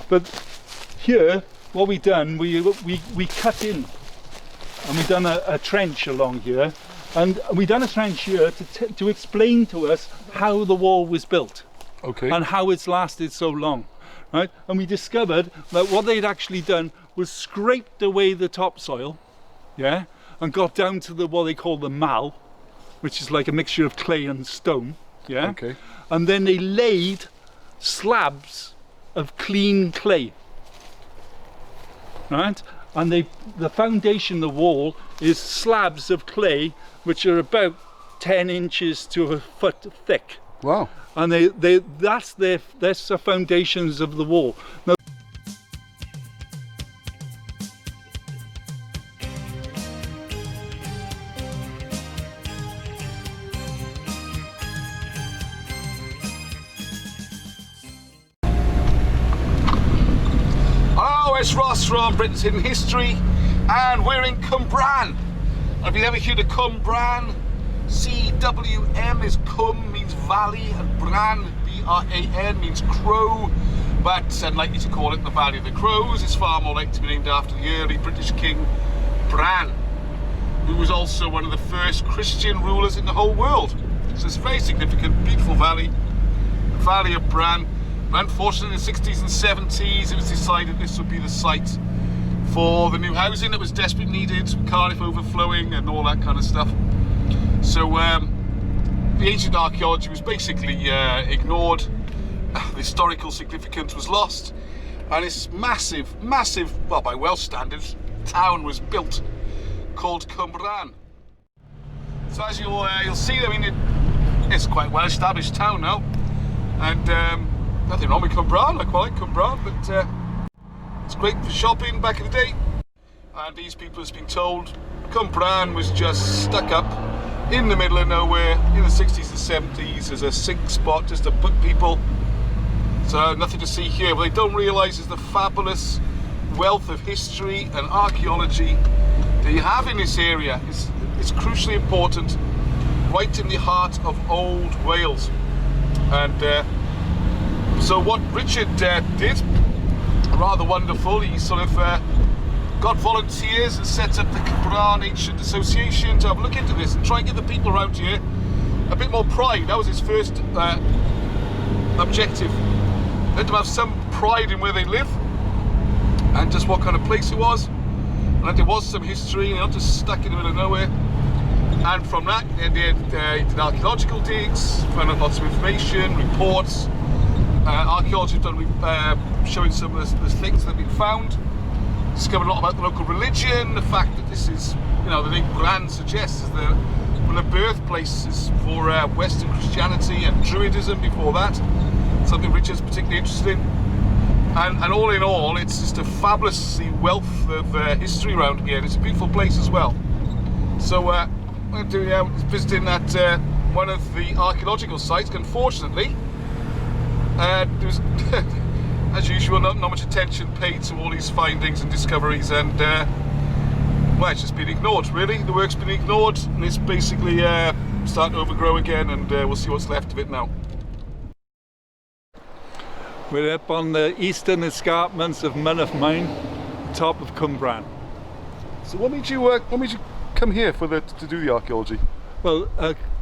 But here, what we done, we cut in, and we done a trench along here, and we done a trench here to explain to us how the wall was built, okay, and how it's lasted so long, right? And we discovered that what they'd actually done was scraped away the topsoil, yeah, and got down to what they call the mal, which is like a mixture of clay and stone, yeah. Okay. And then they laid slabs of clean clay, right? And the foundation of the wall is slabs of clay which are about 10 inches to a foot thick. Wow. And that's the foundations of the wall. Now, it's Ross from Britain's Hidden History, and we're in Cwmbran. Have you ever heard of Cwmbran? C-W-M is Cwm means valley, and Bran, B-R-A-N, means crow. But unlikely to call it the Valley of the Crows, it's far more likely to be named after the early British king Bran, who was also one of the first Christian rulers in the whole world. So it's a very significant, beautiful valley, the Valley of Bran. But unfortunately, in the 60s and 70s, it was decided this would be the site for the new housing that was desperately needed, Cardiff overflowing and all that kind of stuff. So the ancient archaeology was basically ignored, the historical significance was lost, and this massive, well, by Welsh standards, town was built called Cwmbran. So as you'll see, I mean, it's quite a well-established town now, and nothing wrong with Cwmbran. I quite like Cwmbran, but it's great for shopping back in the day. And these people, has been told, Cwmbran was just stuck up in the middle of nowhere in the 60s and 70s as a sick spot just to put people. So nothing to see here. What they don't realise is the fabulous wealth of history and archaeology that you have in this area. It's crucially important, right in the heart of old Wales. And so what Richard did, rather wonderful, he sort of got volunteers and set up the Cwmbran Ancient Association to have a look into this and try and give the people around here a bit more pride. That was his first objective. Let them have some pride in where they live and just what kind of place it was, and that there was some history, not just stuck in the middle of nowhere. And from that, they did archaeological digs, found out lots of information, reports. Archaeology have done showing some of the things that have been found, discovered a lot about the local religion, the fact that this is, you know, the name Bran suggests is one of the birthplaces for Western Christianity and Druidism before that, something Richard's particularly interested in. And all in all, it's just a fabulous wealth of history around here, and it's a beautiful place as well. So what I'm doing now is visiting that one of the archaeological sites. Unfortunately, there was, as usual, not much attention paid to all these findings and discoveries, and well, it's just been ignored, really. The work's been ignored, and it's basically starting to overgrow again, and we'll see what's left of it now. we're up on the eastern escarpments of Mynach Mine, top of Cwmbran. So what made you come here to do the archaeology? Well,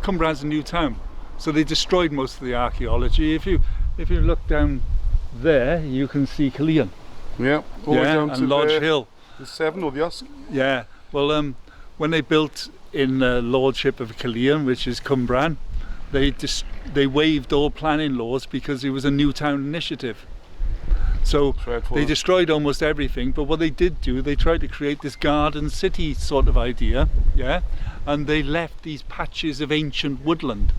Cwmbran's a new town, so they destroyed most of the archaeology. If you look down there, you can see Caerleon. Yeah, all the way down and to Lodge Hill. The Severn or the Usk. Yeah, well, when they built in Lordship of Caerleon, which is Cwmbran, they waived all planning laws because it was a new town initiative. So dreadful. They destroyed almost everything, but what they did do, they tried to create this garden city sort of idea, yeah, and they left these patches of ancient woodland.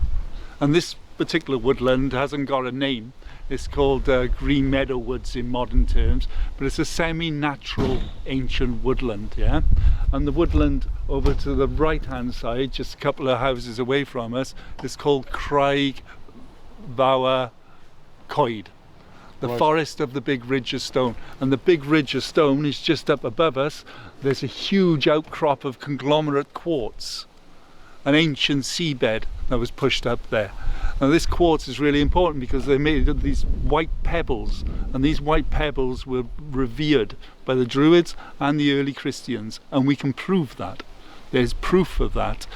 And this particular woodland hasn't got a name. It's called Green Meadow Woods in modern terms, but it's a semi-natural ancient woodland, yeah? And the woodland over to the right-hand side, just a couple of houses away from us, is called Craig Fawr Coed, the right. forest of the big ridge of stone. And the big ridge of stone is just up above us. There's a huge outcrop of conglomerate quartz, an ancient seabed that was pushed up there. Now this quartz is really important because they made these white pebbles, and these white pebbles were revered by the Druids and the early Christians, and we can prove that. There's proof of that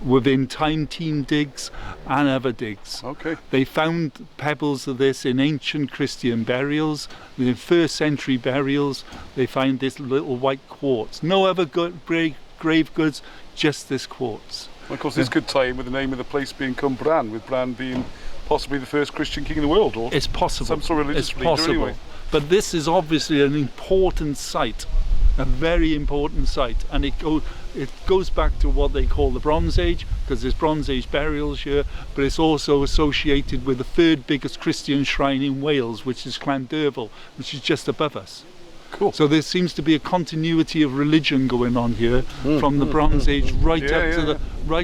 within time team digs and other digs. Okay. They found pebbles of this in ancient Christian burials, in first century burials. They find this little white quartz. No other grave goods, just this quartz. Of course, this could tie in with the name of the place being Cwmbran, with Bran being possibly the first Christian king in the world, or it's possible. Some sort of religious it's leader possible. anyway. But this is obviously an important site, a very important site, and it goes back to what they call the Bronze Age, because there's Bronze Age burials here, but it's also associated with the third biggest Christian shrine in Wales, which is Llandyrfel, which is just above us. Cool. So there seems to be a continuity of religion going on here from the Bronze Age right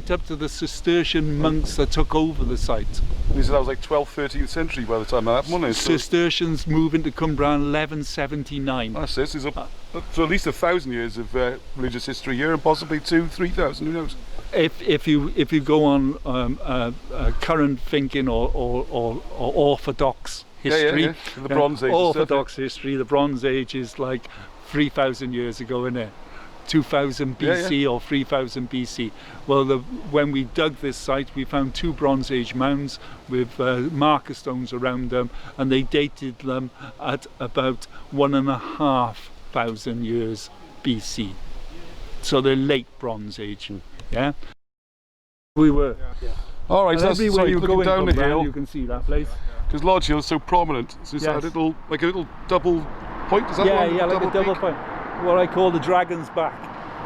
up to the Cistercian monks that took over the site. You said that was like 12th, 13th century by the time that happened, wasn't it? Cistercians move into Cwmbran 1179. That's it. There's up to at least 1,000 years of religious history here, and possibly 2,000-3,000. Who knows? If you go on current thinking or orthodox history, The Bronze Age. Orthodox history, the Bronze Age is like 3,000 years ago, isn't it? 2000 BC or 3000 BC. Well, when we dug this site, we found 2 Bronze Age mounds with marker stones around them, and they dated them at about 1,500 years BC. So they're late Bronze Age. Yeah. We were. All right, so that's everywhere you go down the hill, you can see that place. because Lodge Hill is so prominent. So it's Yes. a little double point. Is that Yeah, one? yeah, like a double peak? point. What I call the dragon's back.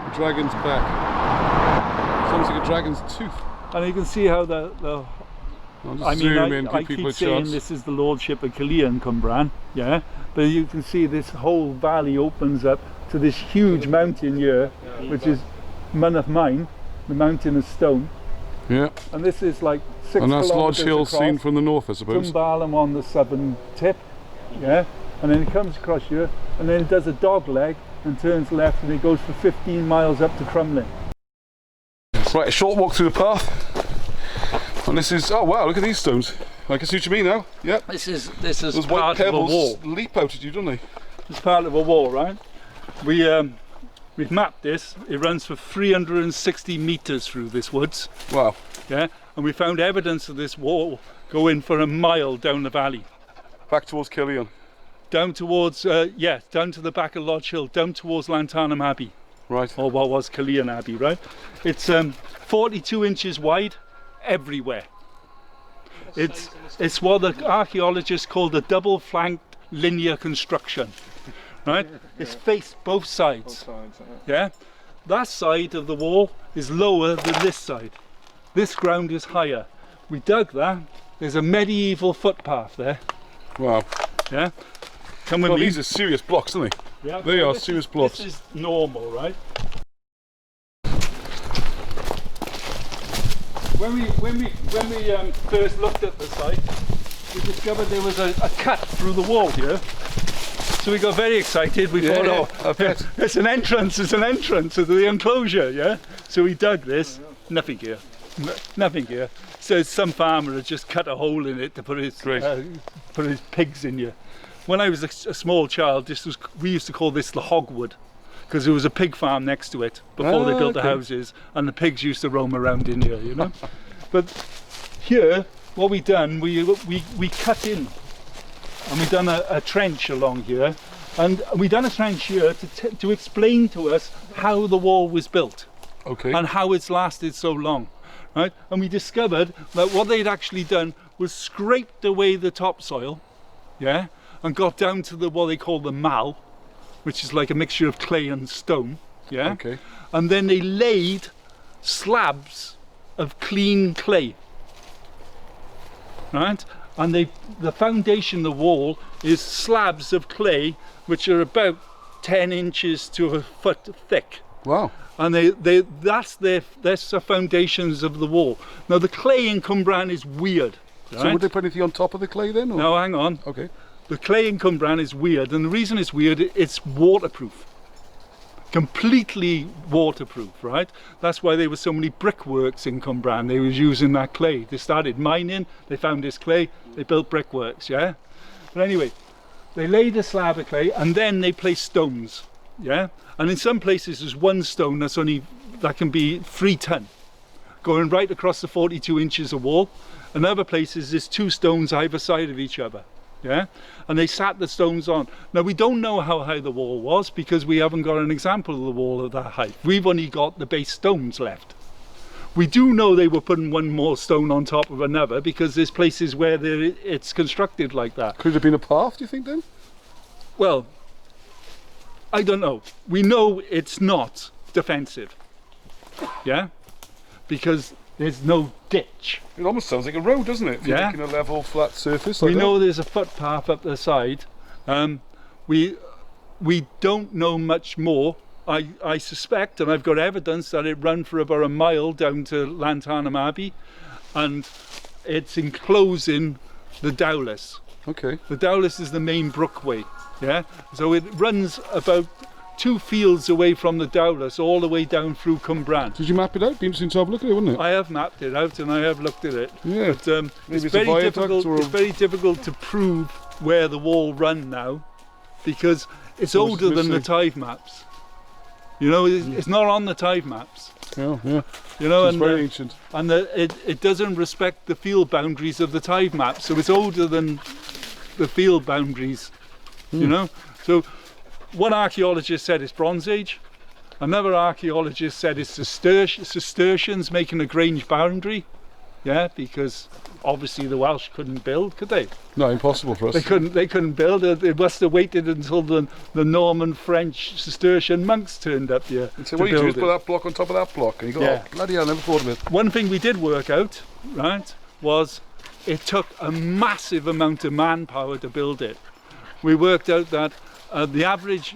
The dragon's back. Sounds like a dragon's tooth. And you can see how the I'll just I mean, zoom in, I give people keep a saying chance. this is the lordship of Cwmbran, Cwmbran, yeah, but you can see this whole valley opens up to this huge mountain here, which is Mynach Mine, the mountain of stone, Yeah, and this is like 6 and that's Lodge kilometres Hill across, seen from the north, I suppose. Cwmbran on the southern tip, yeah, and then it comes across here, and then it does a dog leg and turns left, and it goes for 15 miles up to Crumlin. Right, a short walk through the path. And this is, oh wow, look at these stones. I can see what you mean now. Yeah. This is Those white part of a pebbles wall. leap out at you, don't they? It's part of a wall, right? We've mapped this. It runs for 360 meters through this woods. Wow. Yeah, and we found evidence of this wall going for a mile down the valley, Back towards Killian. down towards down to the back of Lodge Hill, down towards Llantarnam Abbey, Right. or what was Killian Abbey, right? It's 42 inches wide everywhere. It's what the archaeologists call the double flanked linear construction, right? It's faced both sides. Yeah, that side of the wall is lower than this side. This ground is higher. We dug that. There's a medieval footpath there. Wow. Yeah, come with Well, me. these are serious blocks, aren't they? Yeah, They are this serious is- blocks. This is normal, right? When we first looked at the site, we discovered there was a cut through the wall here. So we got very excited. We Yeah, thought, yeah, I bet. it's an entrance to the enclosure, yeah? So we dug this, nothing here. Nothing here. So some farmer had just cut a hole in it to put his pigs in here. When I was a small child, we used to call this the hogwood, because there was a pig farm next to it before they built the houses, and the pigs used to roam around in here, you know. But here, what we done, we cut in, and we done a trench along here, and we done a trench here to explain to us how the wall was built. Okay. And how it's lasted so long, right? And we discovered that what they'd actually done was scraped away the topsoil, yeah, and got down to what they call the mal, which is like a mixture of clay and stone, yeah. Okay. And then they laid slabs of clean clay, right? And the foundation of the wall is slabs of clay which are about 10 inches to a foot thick. Wow. And that's the foundations of the wall. Now the clay in Cwmbran is weird. So Right? would they put anything on top of the clay then? Or? No, hang on. Okay. The clay in Cwmbran is weird, and the reason it's weird, it's waterproof. completely waterproof, right? That's why there were so many brickworks in Cwmbran. They was using that clay. They started mining, they found this clay, they built brickworks, yeah? But anyway, they laid a slab of clay and then they placed stones, yeah? And in some places there's one stone that can be 3 ton, going right across the 42 inches of wall. In other places there's 2 stones either side of each other. Yeah, and they sat the stones on. Now we don't know how high the wall was because we haven't got an example of the wall of that height. We've only got the base stones left. We do know they were putting one more stone on top of another because there's places where it's constructed like that. Could it have been a path, do you think then? Well, I don't know. We know it's not defensive. Yeah, because there's no ditch. It almost sounds like a road, doesn't it? If you're taking a level, flat surface like we that. know there's a footpath up the side. We don't know much more. I suspect, and I've got evidence, that it ran for about a mile down to Llantarnam Abbey, and it's enclosing the Dowlais. Okay. The Dowlais is the main brookway, yeah? So it runs about 2 fields away from the Dowlais all the way down through Cwmbran. Did you map it out? Be interesting to have a look at it, wouldn't it? I have mapped it out and I have looked at it. Yeah. But it's very difficult to prove where the wall run now because it's older than the tithe maps. You know, it's not on the tithe maps. Yeah, yeah. You know, it's very ancient. And it doesn't respect the field boundaries of the tithe maps, so it's older than the field boundaries. You know, so. One archaeologist said it's Bronze Age, another archaeologist said it's Cistercians making a Grange boundary, yeah, because obviously the Welsh couldn't build, could they? No, impossible for us. They couldn't build it. They must have waited until the Norman, French, Cistercian monks turned up here So what you do is put that block on top of that block, and you go, oh, bloody hell, I never thought of it. One thing we did work out, right, was it took a massive amount of manpower to build it. We worked out that the average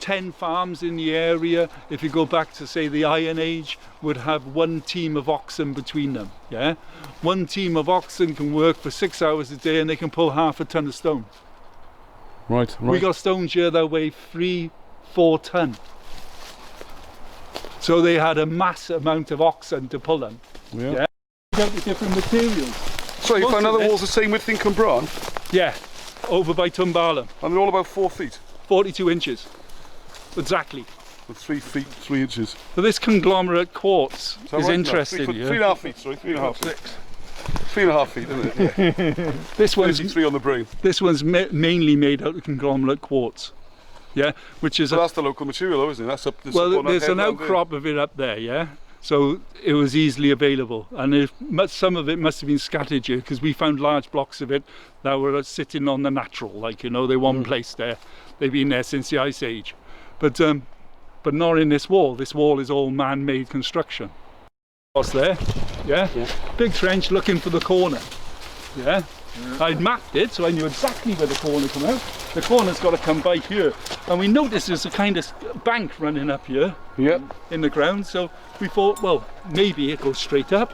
10 farms in the area, if you go back to say the Iron Age, would have 1 team of oxen between them. Yeah, 1 team of oxen can work for 6 hours a day and they can pull half a ton of stone. Right. We got stones here that weigh 3-4 ton. So they had a mass amount of oxen to pull them. Yeah. You got the different materials. So you found other walls the same width in Cwmbran? Yeah. Over by Tumbalam. And they're all about 4 feet? 42 inches. Exactly. With 3 feet, 3 inches. So this conglomerate quartz is interesting. No, 3.5 feet, sorry, 3.5 feet. 3.5 feet, isn't it? This one's 33 on the brain. This one's mainly made out of conglomerate quartz. Yeah, which is that's the local material though, isn't it? That's up this there's an outcrop of it up there, yeah? So it was easily available, and some of it must have been scattered here because we found large blocks of it that were sitting on the natural, like, you know, they're one place there. They've been there since the Ice Age, but not in this wall. This wall is all man-made construction. What's there? Yeah? Big trench looking for the corner. Yeah? I'd mapped it, so I knew exactly where the corner come out. The corner's got to come by here, and we noticed there's a kind of bank running up here in the ground, so we thought, well, maybe it goes straight up,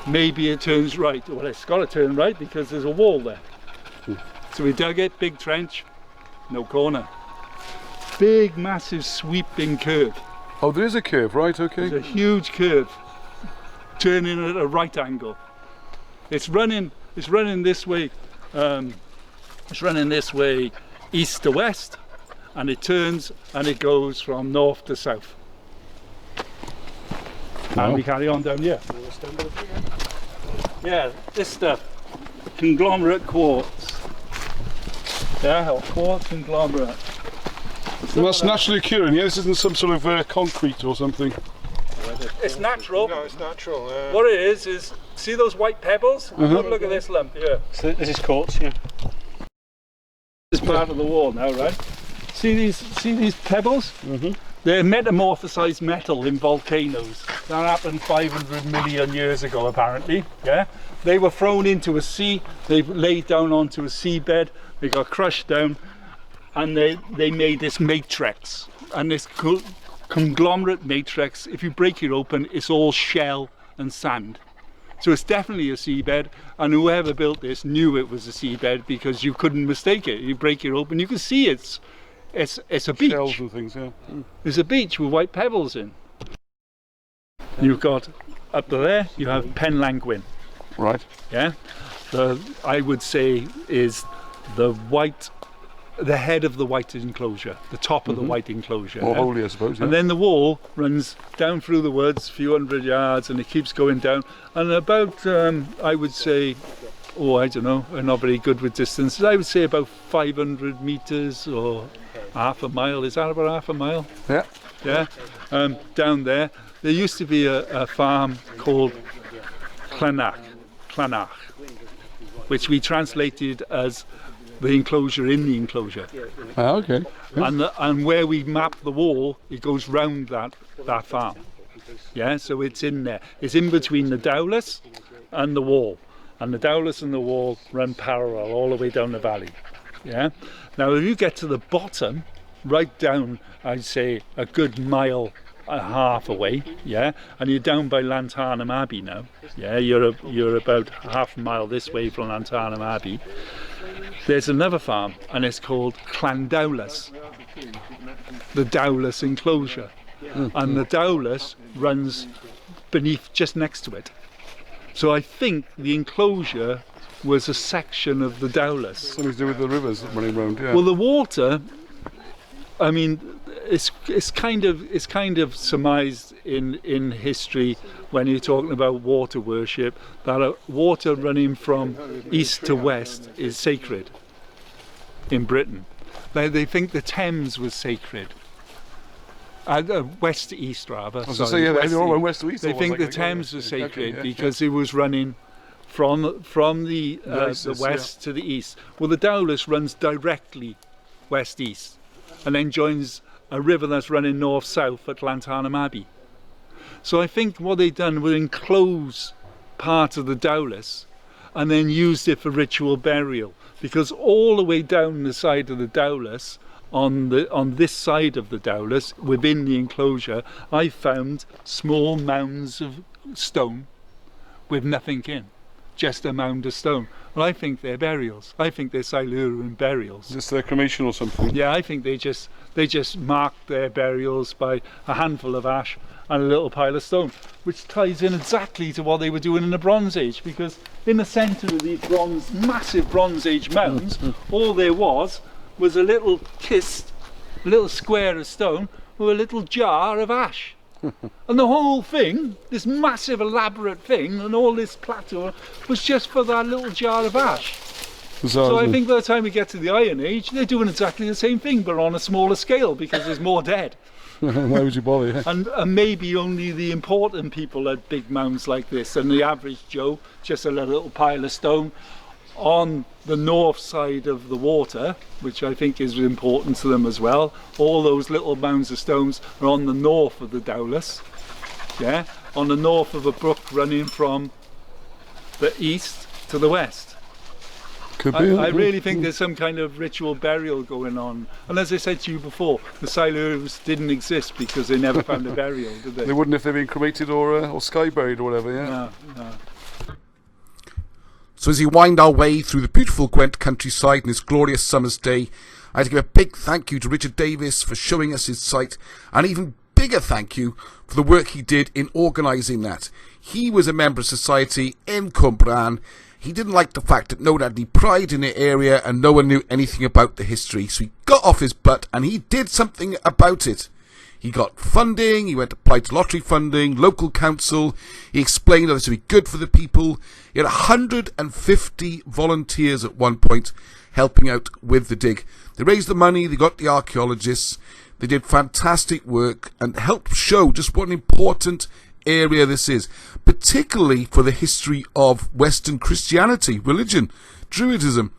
maybe it turns right. Well, it's got to turn right because there's a wall there. So we dug it, big trench, no corner. Big, massive, sweeping curve. Oh, there is a curve, right, okay. There's a huge curve, turning at a right angle. It's running this way. It's running this way, east to west, and it turns and it goes from north to south. And we carry on down here. Yeah, this stuff, conglomerate quartz. Yeah, or quartz conglomerate. Well, that's naturally occurring, yeah? This isn't some sort of concrete or something. It's natural. No, it's natural. What it is, see those white pebbles? Look at this lump here. So this is quartz, yeah. This is part of the wall now, right? See these pebbles? They're metamorphosized metal in volcanoes. That happened 500 million years ago, apparently. Yeah, they were thrown into a sea. They laid down onto a seabed. They got crushed down, and they made this matrix. And this conglomerate matrix, if you break it open, it's all shell and sand. So it's definitely a seabed, and whoever built this knew it was a seabed because you couldn't mistake it. You break it open, you can see it's it's a beach. Shells and things, yeah. It's a beach with white pebbles in. You've got up there. You have Penlanguin. Right. Yeah. I would say is the head of the white enclosure, the top of the white enclosure. More holy, I suppose. Yeah. And then the wall runs down through the woods, a few hundred yards, and it keeps going down. And about, I would say, I don't know, I'm not very good with distances. I would say about 500 meters or half a mile. Is that about half a mile? Yeah. Yeah. Down there used to be a farm called Clanach, which we translated as the enclosure in the enclosure. Okay. Yeah. And where we map the wall, it goes round that farm. Yeah, so it's in there. It's in between the Dowlas and the wall. And the Dowlas and the wall run parallel all the way down the valley. Yeah. Now if you get to the bottom, right down, I'd say a good mile and a half away, yeah, and you're down by Llantarnam Abbey now. Yeah, you're about half a mile this way from Llantarnam Abbey. There's another farm, and it's called Llandowlas, the Dowlas enclosure, and the Dowlas runs beneath, just next to it. So I think the enclosure was a section of the Dowlas. Something to do with the rivers running round. Yeah. Well, the water, I mean, it's kind of surmised in history when you're talking about water worship that water running from east to west is sacred in Britain. They think the Thames was sacred. West to east, rather. I was going to say, yeah, everyone west to east. They think the Thames was sacred because it was running from the west to the east. Well, the Dowlas runs directly west-east and then joins a river that's running north-south at Llantarnam Abbey. So I think what they've done was enclose part of the Dowlas and then used it for ritual burial, because all the way down the side of the Dowlas, on this side of the Dowlas, within the enclosure, I found small mounds of stone with nothing in, just a mound of stone. Well, I think they're burials. I think they're Silurian burials. Is this their cremation or something? Yeah, I think they just marked their burials by a handful of ash and a little pile of stone, which ties in exactly to what they were doing in the Bronze Age, because in the centre of these massive Bronze Age mounds, all there was a little kist, a little square of stone with a little jar of ash. And the whole thing, this massive elaborate thing, and all this plateau was just for that little jar of ash. So I think by the time we get to the Iron Age, they're doing exactly the same thing, but on a smaller scale, because there's more dead. Why would you bother? Yeah? And maybe only the important people had big mounds like this, and the average Joe, just a little pile of stone on the north side of the water, which I think is important to them as well. All those little mounds of stones are on the north of the Dowlas, yeah, on the north of a brook running from the east to the west. Could be. I really think there's some kind of ritual burial going on. And as I said to you before, the Silurians didn't exist because they never found a burial, did they? They wouldn't if they'd been cremated or sky buried or whatever, yeah? No. So as we wind our way through the beautiful Gwent countryside in this glorious summer's day, I'd like to give a big thank you to Richard Davis for showing us his site, and even bigger thank you for the work he did in organising that. He was a member of society in Cwmbran. He didn't like the fact that no one had any pride in the area and no one knew anything about the history, so he got off his butt and he did something about it. He got funding, he went to apply to lottery funding, local council, he explained how this would be good for the people. He had 150 volunteers at one point helping out with the dig. They raised the money, they got the archaeologists, they did fantastic work and helped show just what an important area this is, particularly for the history of Western Christianity, religion, Druidism,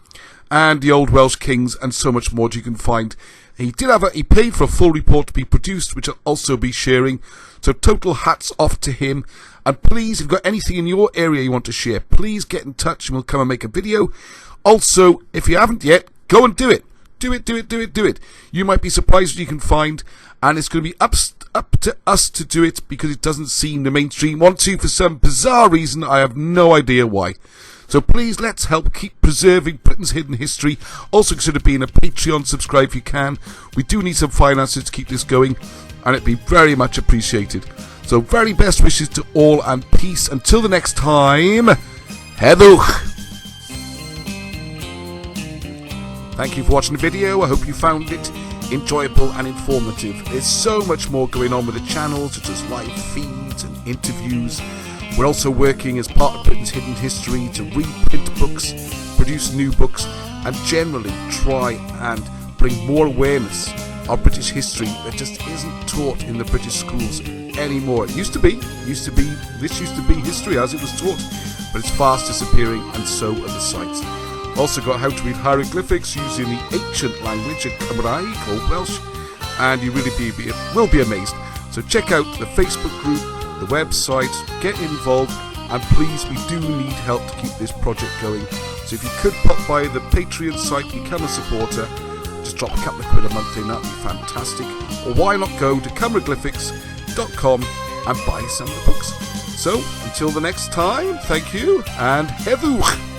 and the old Welsh kings, and so much more you can find. He paid for a full report to be produced, which I'll also be sharing. So total hats off to him. And please, if you've got anything in your area you want to share, please get in touch and we'll come and make a video. Also, if you haven't yet, go and do it. Do it. You might be surprised what you can find, and it's going to be up to us to do it because it doesn't seem the mainstream want to for some bizarre reason. I have no idea why. So please, let's help keep preserving Britain's hidden history. Also consider being a Patreon subscriber if you can. We do need some finances to keep this going, and it'd be very much appreciated. So very best wishes to all, and peace until the next time. Heddwch! Thank you for watching the video. I hope you found it enjoyable and informative. There's so much more going on with the channel, such as live feeds and interviews. We're also working as part of Britain's Hidden History to reprint books, produce new books, and generally try and bring more awareness of British history that just isn't taught in the British schools anymore. This used to be history as it was taught, but it's fast disappearing, and so are the sites. Also got how to read hieroglyphics using the ancient language of Cymraeg or Welsh, and you really will be amazed. So check out the Facebook group, the website, get involved, and please, we do need help to keep this project going. So if you could pop by the Patreon site, become a supporter, just drop a couple of quid a month in, that'd be fantastic. Or why not go to cymraglyphics.com and buy some of the books. So until the next time, thank you, and heddwch!